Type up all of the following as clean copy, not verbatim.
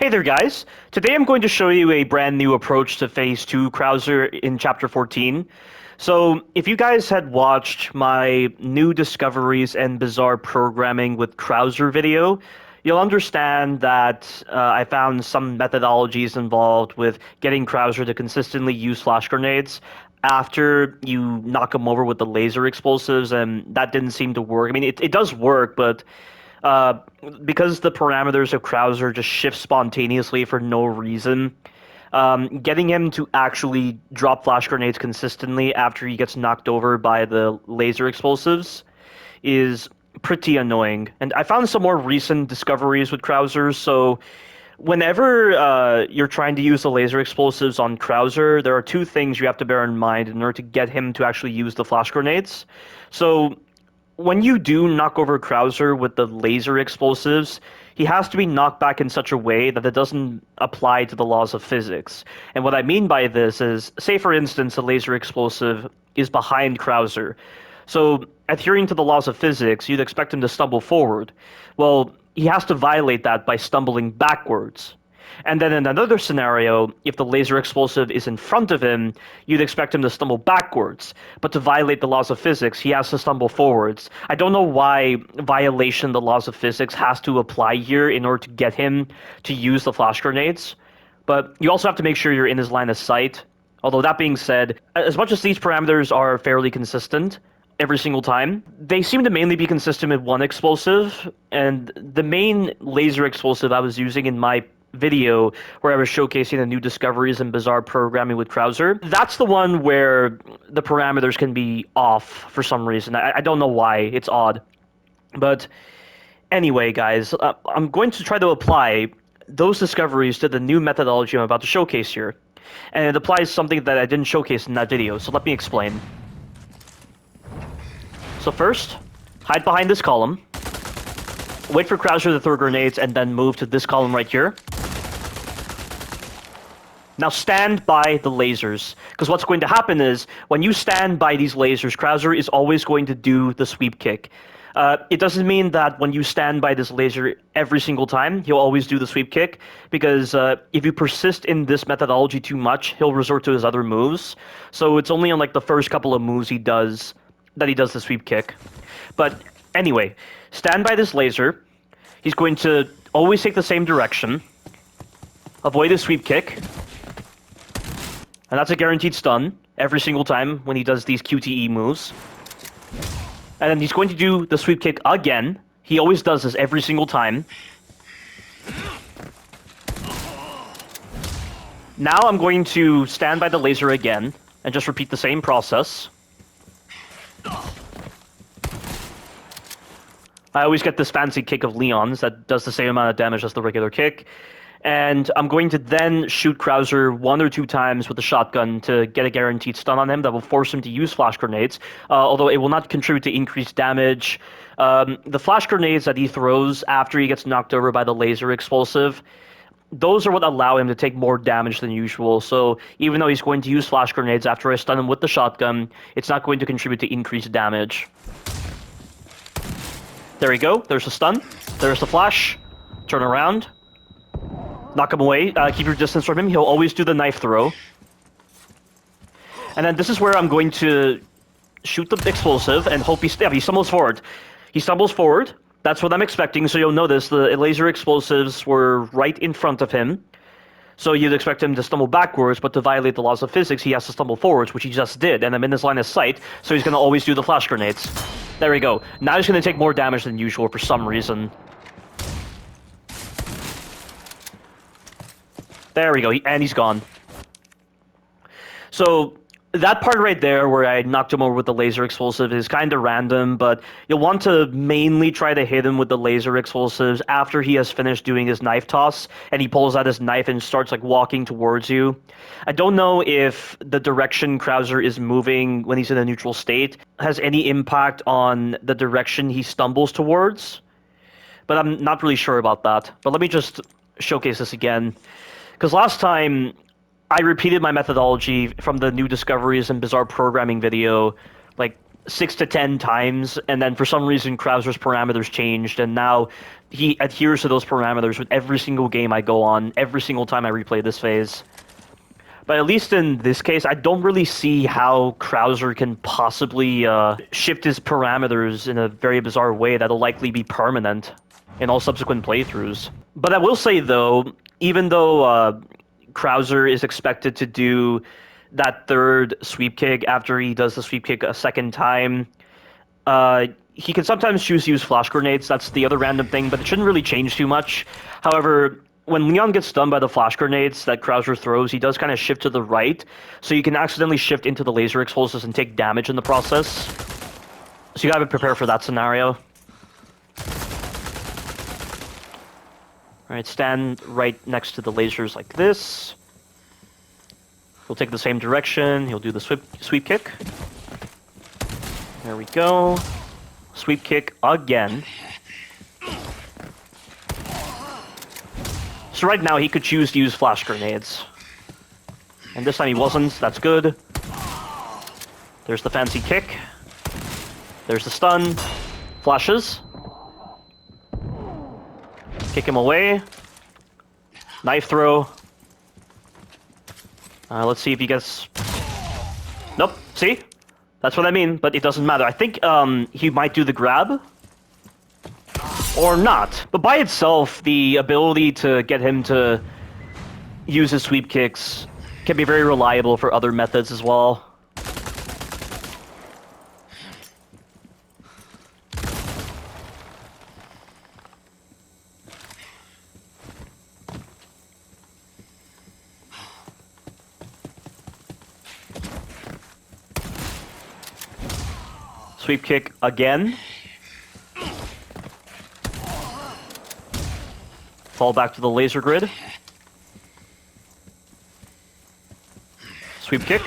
Hey there guys, today I'm going to show you a brand new approach to Phase 2 Krauser in Chapter 14. So, if you guys had watched my new discoveries and bizarre programming with Krauser video, you'll understand that I found some methodologies involved with getting Krauser to consistently use flash grenades after you knock him over with the laser explosives, and that didn't seem to work. I mean, it does work, but uh, because the parameters of Krauser just shift spontaneously for no reason, getting him to actually drop flash grenades consistently after he gets knocked over by the laser explosives is pretty annoying. And I found some more recent discoveries with Krauser, so whenever you're trying to use the laser explosives on Krauser, there are two things you have to bear in mind in order to get him to actually use the flash grenades. So when you do knock over Krauser with the laser explosives, he has to be knocked back in such a way that it doesn't apply to the laws of physics. And what I mean by this is, say for instance, a laser explosive is behind Krauser. So, adhering to the laws of physics, you'd expect him to stumble forward. Well, he has to violate that by stumbling backwards. And then in another scenario, if the laser explosive is in front of him, you'd expect him to stumble backwards. But to violate the laws of physics, he has to stumble forwards. I don't know why violation of the laws of physics has to apply here in order to get him to use the flash grenades. But you also have to make sure you're in his line of sight. Although that being said, as much as these parameters are fairly consistent every single time, they seem to mainly be consistent with one explosive, and the main laser explosive I was using in my video where I was showcasing the new discoveries and bizarre programming with Krauser, that's the one where the parameters can be off for some reason. I don't know why, it's odd. But anyway, guys, I'm going to try to apply those discoveries to the new methodology I'm about to showcase here. And it applies something that I didn't showcase in that video, so let me explain. So first, hide behind this column, wait for Krauser to throw grenades, and then move to this column right here. Now stand by the lasers, because what's going to happen is, when you stand by these lasers, Krauser is always going to do the sweep kick. It doesn't mean that when you stand by this laser every single time, he'll always do the sweep kick, because if you persist in this methodology too much, he'll resort to his other moves. So it's only on like the first couple of moves he does the sweep kick. But anyway, stand by this laser. He's going to always take the same direction. Avoid his sweep kick. And that's a guaranteed stun every single time when he does these QTE moves. And then he's going to do the sweep kick again. He always does this every single time. Now I'm going to stand by the laser again and just repeat the same process. I always get this fancy kick of Leon's that does the same amount of damage as the regular kick. And I'm going to then shoot Krauser 1 or 2 times with the shotgun to get a guaranteed stun on him that will force him to use flash grenades, although it will not contribute to increased damage. The flash grenades that he throws after he gets knocked over by the laser explosive, those are what allow him to take more damage than usual. So even though he's going to use flash grenades after I stun him with the shotgun, it's not going to contribute to increased damage. There we go. There's the stun. There's the flash. Turn around. Knock him away. Keep your distance from him. He'll always do the knife throw. And then this is where I'm going to shoot the explosive and hope he stumbles forward. He stumbles forward. That's what I'm expecting. So you'll notice the laser explosives were right in front of him. So you'd expect him to stumble backwards, but to violate the laws of physics, he has to stumble forwards, which he just did. And I'm in his line of sight, so he's going to always do the flash grenades. There we go. Now he's going to take more damage than usual for some reason. There we go, and he's gone. So that part right there where I knocked him over with the laser explosive is kind of random, but you'll want to mainly try to hit him with the laser explosives after he has finished doing his knife toss, and he pulls out his knife and starts like walking towards you. I don't know if the direction Krauser is moving when he's in a neutral state has any impact on the direction he stumbles towards, but I'm not really sure about that. But let me just showcase this again. Because last time, I repeated my methodology from the new discoveries and bizarre programming video, like 6 to 10 times, and then for some reason Krauser's parameters changed, and now he adheres to those parameters with every single game I go on, every single time I replay this phase. But at least in this case, I don't really see how Krauser can possibly shift his parameters in a very bizarre way that'll likely be permanent in all subsequent playthroughs. But I will say, though, even though Krauser is expected to do that third sweep kick after he does the sweep kick a second time, he can sometimes choose to use flash grenades. That's the other random thing, but it shouldn't really change too much. However, when Leon gets stunned by the flash grenades that Krauser throws, he does kind of shift to the right, so you can accidentally shift into the laser explosives and take damage in the process. So you gotta prepare for that scenario. Alright, stand right next to the lasers like this. He'll take the same direction, he'll do the sweep kick. There we go. Sweep kick again. So right now he could choose to use flash grenades. And this time he wasn't, that's good. There's the fancy kick. There's the stun. Flashes. Kick him away. Knife throw. Let's see if he gets... Nope, see? That's what I mean, but it doesn't matter. I think he might do the grab. Or not. But by itself, the ability to get him to use his sweep kicks can be very reliable for other methods as well. Sweep kick again. Fall back to the laser grid. Sweep kick.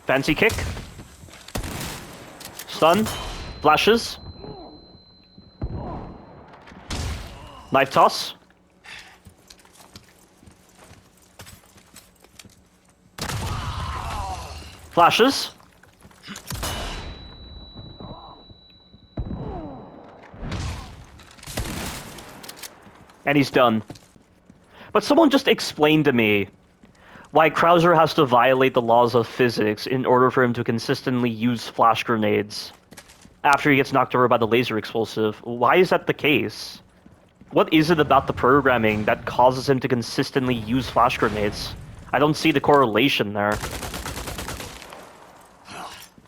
Fancy kick. Stun. Flashes. Knife toss. Flashes. And he's done. But someone just explained to me why Krauser has to violate the laws of physics in order for him to consistently use flash grenades after he gets knocked over by the laser explosive. Why is that the case? What is it about the programming that causes him to consistently use flash grenades? I don't see the correlation there.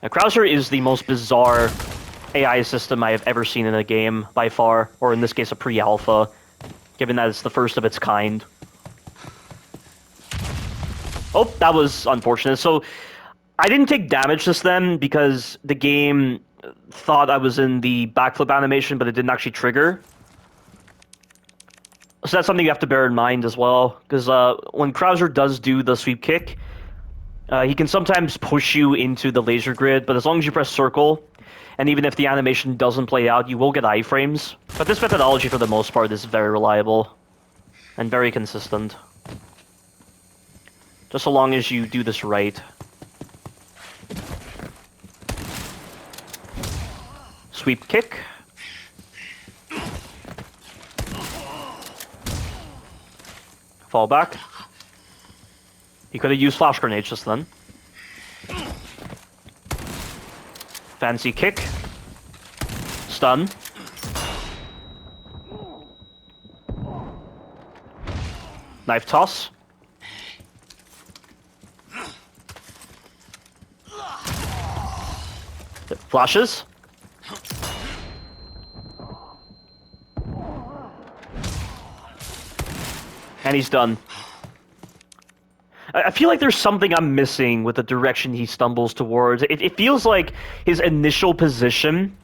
Now, Krauser is the most bizarre AI system I have ever seen in a game, by far, or in this case a pre-alpha, given that it's the first of its kind. Oh, that was unfortunate. So, I didn't take damage just then because the game thought I was in the backflip animation, but it didn't actually trigger. So that's something you have to bear in mind as well, because when Krauser does do the sweep kick, he can sometimes push you into the laser grid, but as long as you press circle, and even if the animation doesn't play out, you will get iframes. But this methodology, for the most part, is very reliable and very consistent. Just so long as you do this right. Sweep kick. Fall back. He could have used flash grenades just then. Fancy kick. Stun. Knife toss. Flashes. And he's done. I feel like there's something I'm missing with the direction he stumbles towards. It feels like his initial position,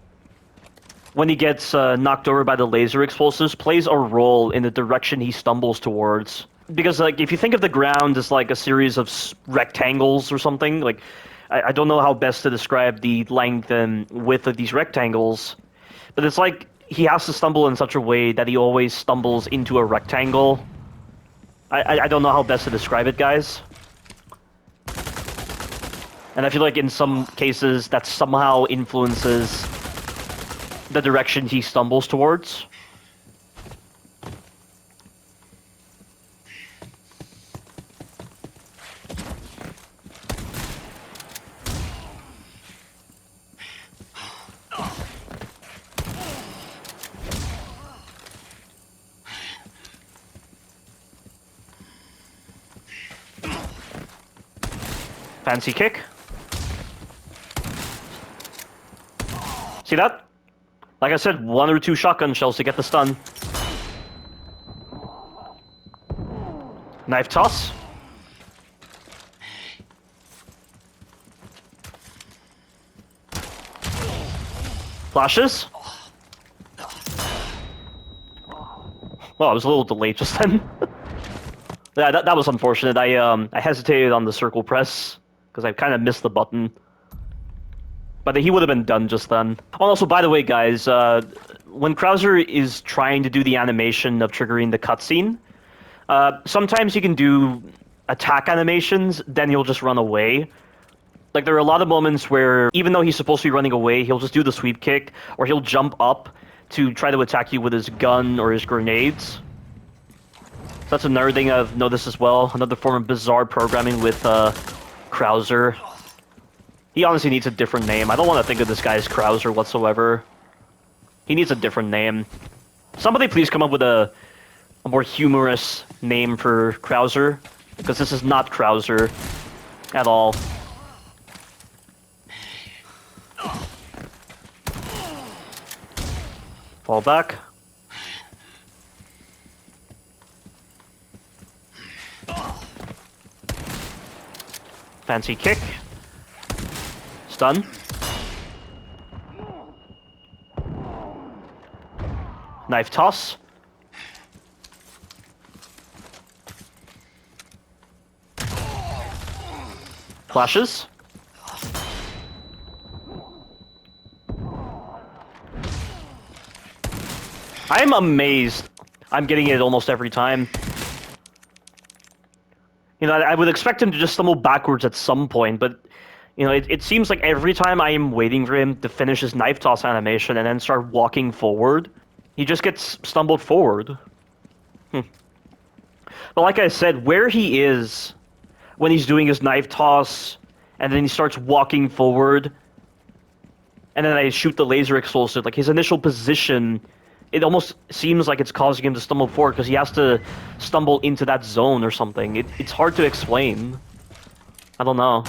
when he gets knocked over by the laser explosives, plays a role in the direction he stumbles towards. Because, like, if you think of the ground as, like, a series of rectangles or something, like, I don't know how best to describe the length and width of these rectangles, but it's like he has to stumble in such a way that he always stumbles into a rectangle. I don't know how best to describe it, guys. And I feel like in some cases that somehow influences the direction he stumbles towards. Fancy kick. See that? Like I said, 1 or 2 shotgun shells to get the stun. Knife toss. Flashes. Well, I was a little delayed just then. Yeah, that was unfortunate. I hesitated on the circle press because I kind of missed the button. But he would have been done just then. Oh, also, by the way, guys, when Krauser is trying to do the animation of triggering the cutscene, sometimes he can do attack animations, then he'll just run away. Like, there are a lot of moments where, even though he's supposed to be running away, he'll just do the sweep kick, or he'll jump up to try to attack you with his gun or his grenades. So that's another thing I've noticed as well. Another form of bizarre programming with Krauser. He honestly needs a different name. I don't want to think of this guy as Krauser whatsoever. He needs a different name. Somebody please come up with a more humorous name for Krauser, because this is not Krauser at all. Fall back. Fancy kick. Stun. Knife toss. Flashes. I'm amazed. I'm getting it almost every time. You know, I would expect him to just stumble backwards at some point, but you know, it seems like every time I am waiting for him to finish his knife toss animation and then start walking forward, he just gets stumbled forward. But like I said, where he is when he's doing his knife toss and then he starts walking forward and then I shoot the laser explosive, like his initial position, it almost seems like it's causing him to stumble forward because he has to stumble into that zone or something. It's hard to explain. I don't know.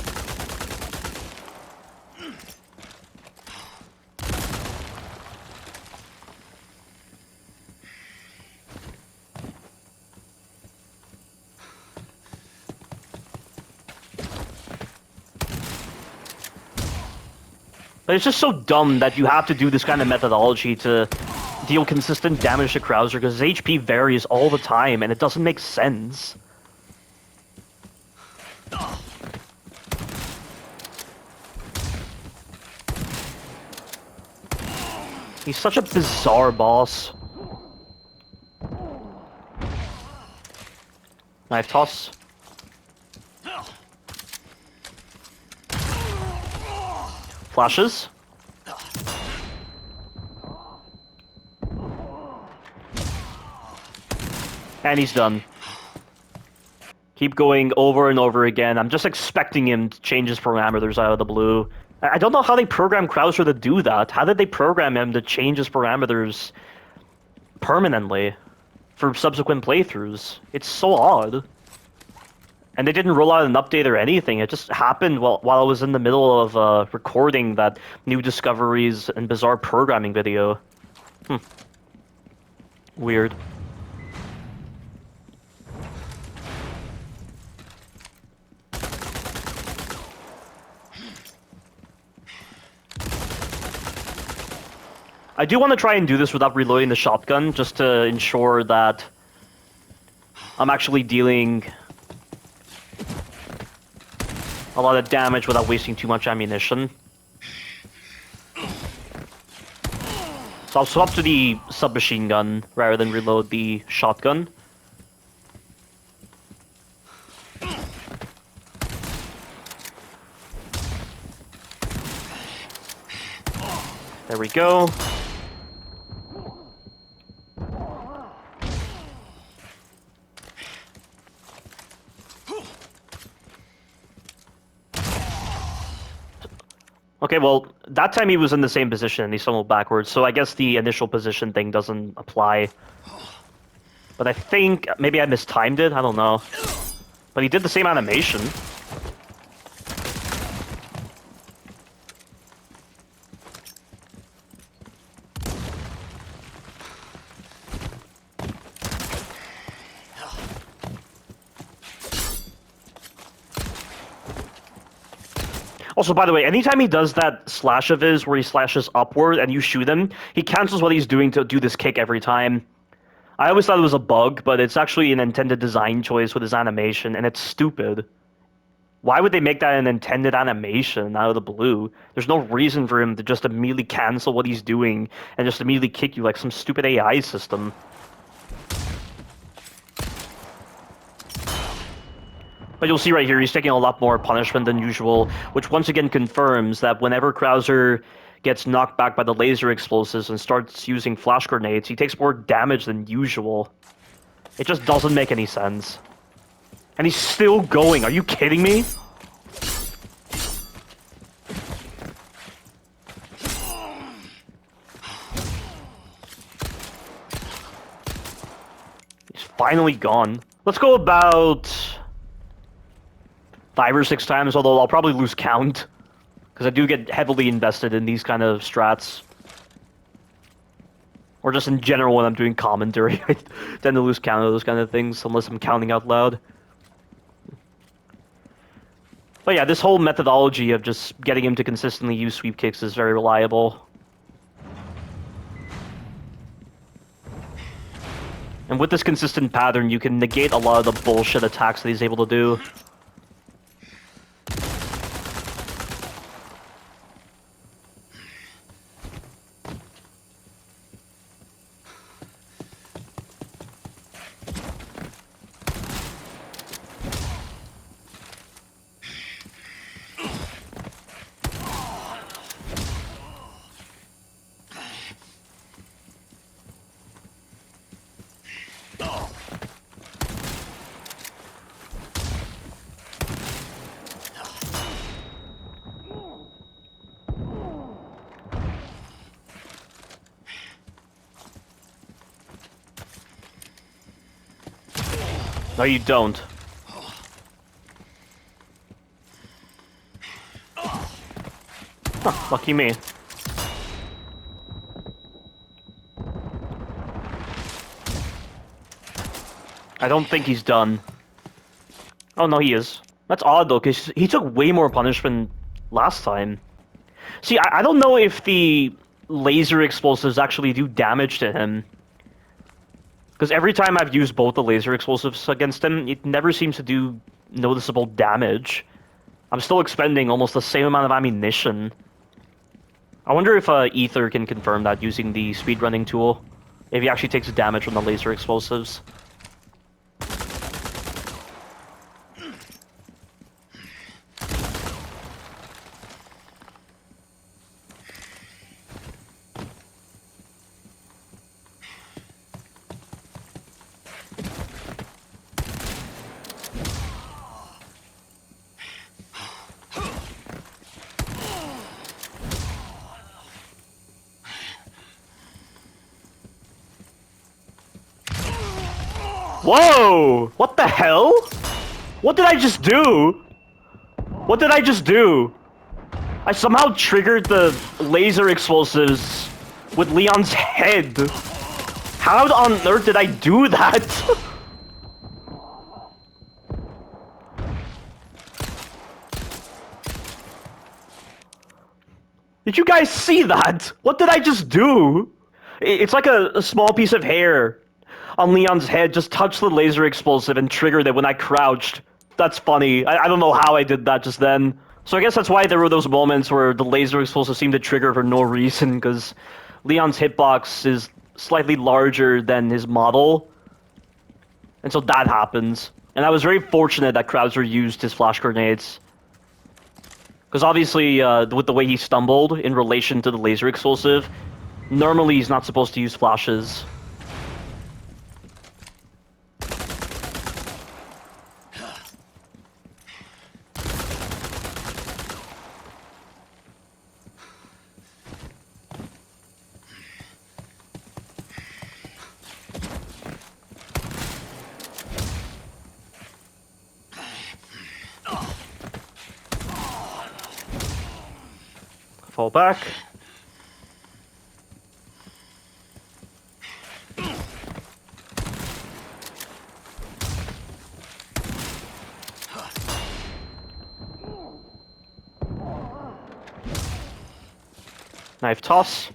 But it's just so dumb that you have to do this kind of methodology to deal consistent damage to Krauser, because his HP varies all the time, and it doesn't make sense. He's such a bizarre boss. Knife toss. Flashes. And he's done. Keep going over and over again. I'm just expecting him to change his parameters out of the blue. I don't know how they programmed Krauser to do that. How did they program him to change his parameters permanently for subsequent playthroughs? It's so odd. And they didn't roll out an update or anything. It just happened while I was in the middle of recording that new discoveries and bizarre programming video. Weird. I do want to try and do this without reloading the shotgun, just to ensure that I'm actually dealing a lot of damage without wasting too much ammunition. So I'll swap to the submachine gun rather than reload the shotgun. There we go. Okay, well, that time he was in the same position and he stumbled backwards, so I guess the initial position thing doesn't apply. But I think maybe I mistimed it, I don't know. But he did the same animation. Also, by the way, anytime he does that slash of his where he slashes upward and you shoot him, he cancels what he's doing to do this kick every time. I always thought it was a bug, but it's actually an intended design choice with his animation, and it's stupid. Why would they make that an intended animation out of the blue? There's no reason for him to just immediately cancel what he's doing and just immediately kick you like some stupid AI system. But you'll see right here, he's taking a lot more punishment than usual, which once again confirms that whenever Krauser gets knocked back by the laser explosives and starts using flash grenades, he takes more damage than usual. It just doesn't make any sense. And he's still going, are you kidding me? He's finally gone. Let's go about 5 or 6 times, although I'll probably lose count. Because I do get heavily invested in these kind of strats. Or just in general when I'm doing commentary, I tend to lose count of those kind of things, unless I'm counting out loud. But yeah, this whole methodology of just getting him to consistently use sweep kicks is very reliable. And with this consistent pattern, you can negate a lot of the bullshit attacks that he's able to do. No, you don't. Huh, lucky me. I don't think he's done. Oh, no, he is. That's odd, though, because he took way more punishment last time. See, I don't know if the laser explosives actually do damage to him. Because every time I've used both the laser explosives against him, it never seems to do noticeable damage. I'm still expending almost the same amount of ammunition. I wonder if Ether can confirm that using the speedrunning tool. If he actually takes damage from the laser explosives. Whoa! What the hell? What did I just do? What did I just do? I somehow triggered the laser explosives with Leon's head. How on earth did I do that? Did you guys see that? What did I just do? It's like a small piece of hair on Leon's head just touched the laser explosive and triggered it when I crouched. That's funny. I don't know how I did that just then. So I guess that's why there were those moments where the laser explosive seemed to trigger for no reason, because Leon's hitbox is slightly larger than his model. And so that happens. And I was very fortunate that Krauser used his flash grenades. Because obviously, with the way he stumbled in relation to the laser explosive, normally he's not supposed to use flashes. Fall back. Knife toss.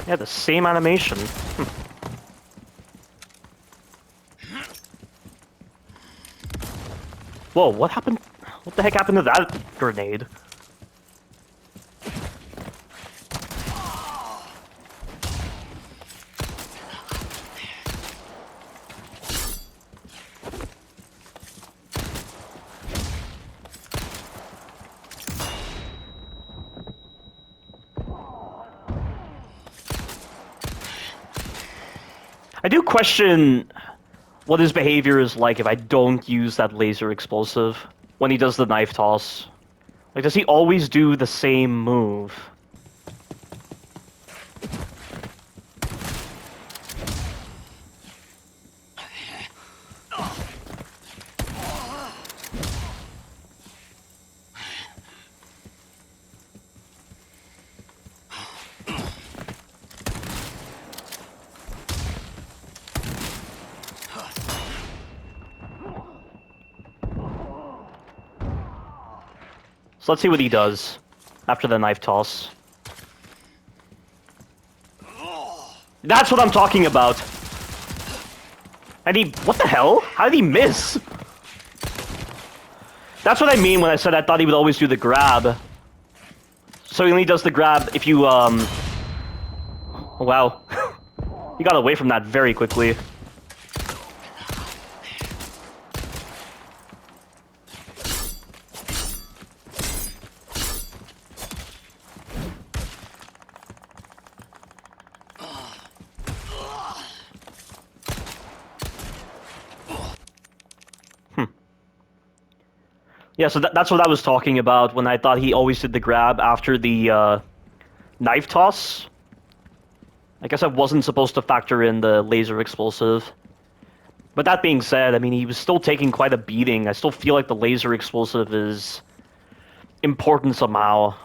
Yeah, the same animation. Whoa, what happened? What the heck happened to that grenade? I do question what his behavior is like if I don't use that laser explosive when he does the knife toss. Like, does he always do the same move? So let's see what he does after the knife toss. That's what I'm talking about. And he... what the hell? How did he miss? That's what I mean when I said I thought he would always do the grab. So he only does the grab if you, Oh, wow. He got away from that very quickly. Yeah, so that's what I was talking about when I thought he always did the grab after the knife toss. I guess I wasn't supposed to factor in the laser explosive. But that being said, I mean, he was still taking quite a beating. I still feel like the laser explosive is important somehow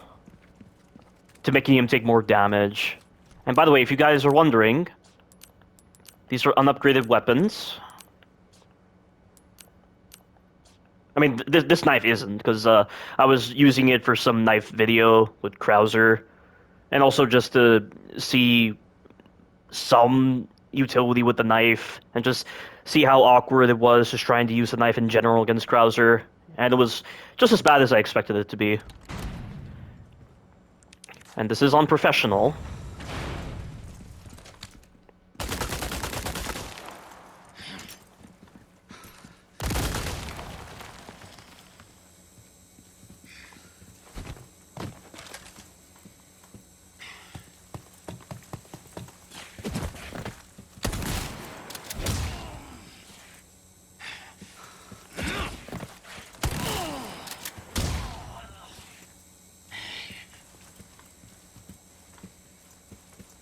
to making him take more damage. And by the way, if you guys are wondering, these are unupgraded weapons. I mean, this knife isn't, because I was using it for some knife video with Krauser, and also just to see some utility with the knife, and just see how awkward it was just trying to use the knife in general against Krauser, and it was just as bad as I expected it to be. And this is on professional.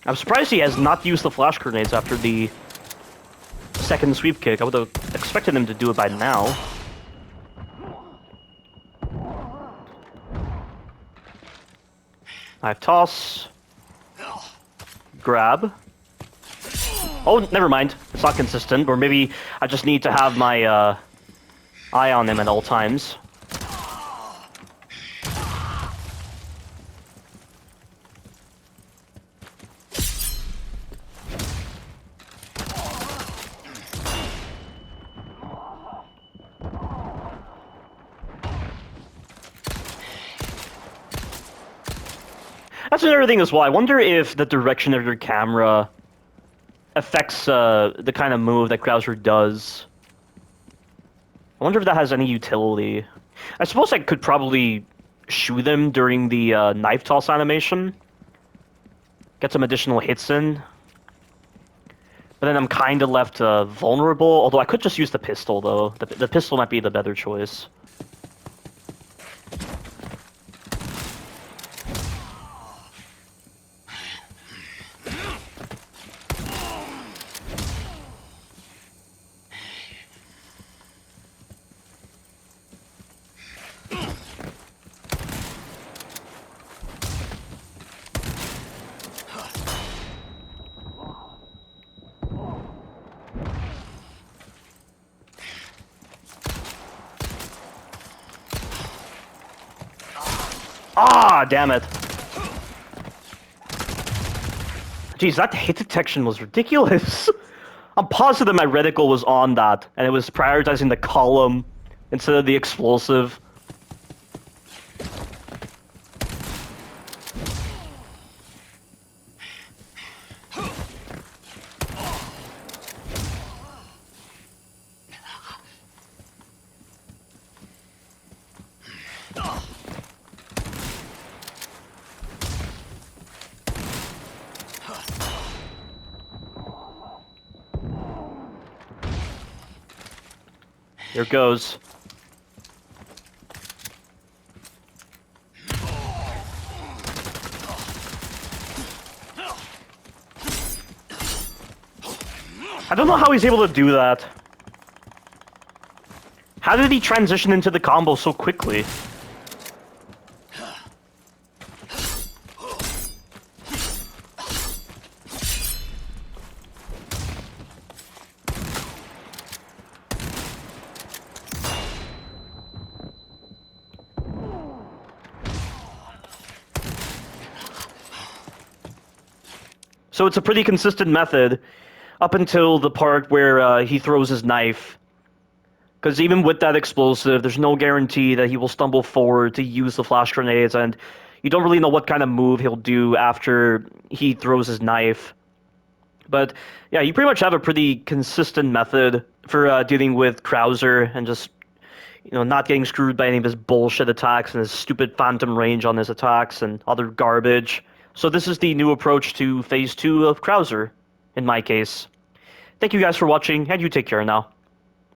I'm surprised he has not used the flash grenades after the second sweep kick. I would have expected him to do it by now. Knife toss. Grab. Oh, never mind. It's not consistent. Or maybe I just need to have my eye on him at all times. That's another thing as well. I wonder if the direction of your camera affects the kind of move that Krauser does. I wonder if that has any utility. I suppose I could probably shoot him during the knife toss animation. Get some additional hits in. But then I'm kind of left vulnerable, although I could just use the pistol, though. The pistol might be the better choice. Ah, damn it. Jeez, that hit detection was ridiculous. I'm positive my reticle was on that, and it was prioritizing the column instead of the explosive. Here goes. I don't know how he's able to do that. How did he transition into the combo so quickly? So it's a pretty consistent method up until the part where he throws his knife. Because even with that explosive, there's no guarantee that he will stumble forward to use the flash grenades, and you don't really know what kind of move he'll do after he throws his knife. But yeah, you pretty much have a pretty consistent method for dealing with Krauser and just, not getting screwed by any of his bullshit attacks and his stupid phantom range on his attacks and other garbage. So this is the new approach to Phase 2 of Krauser, in my case. Thank you guys for watching, and you take care now.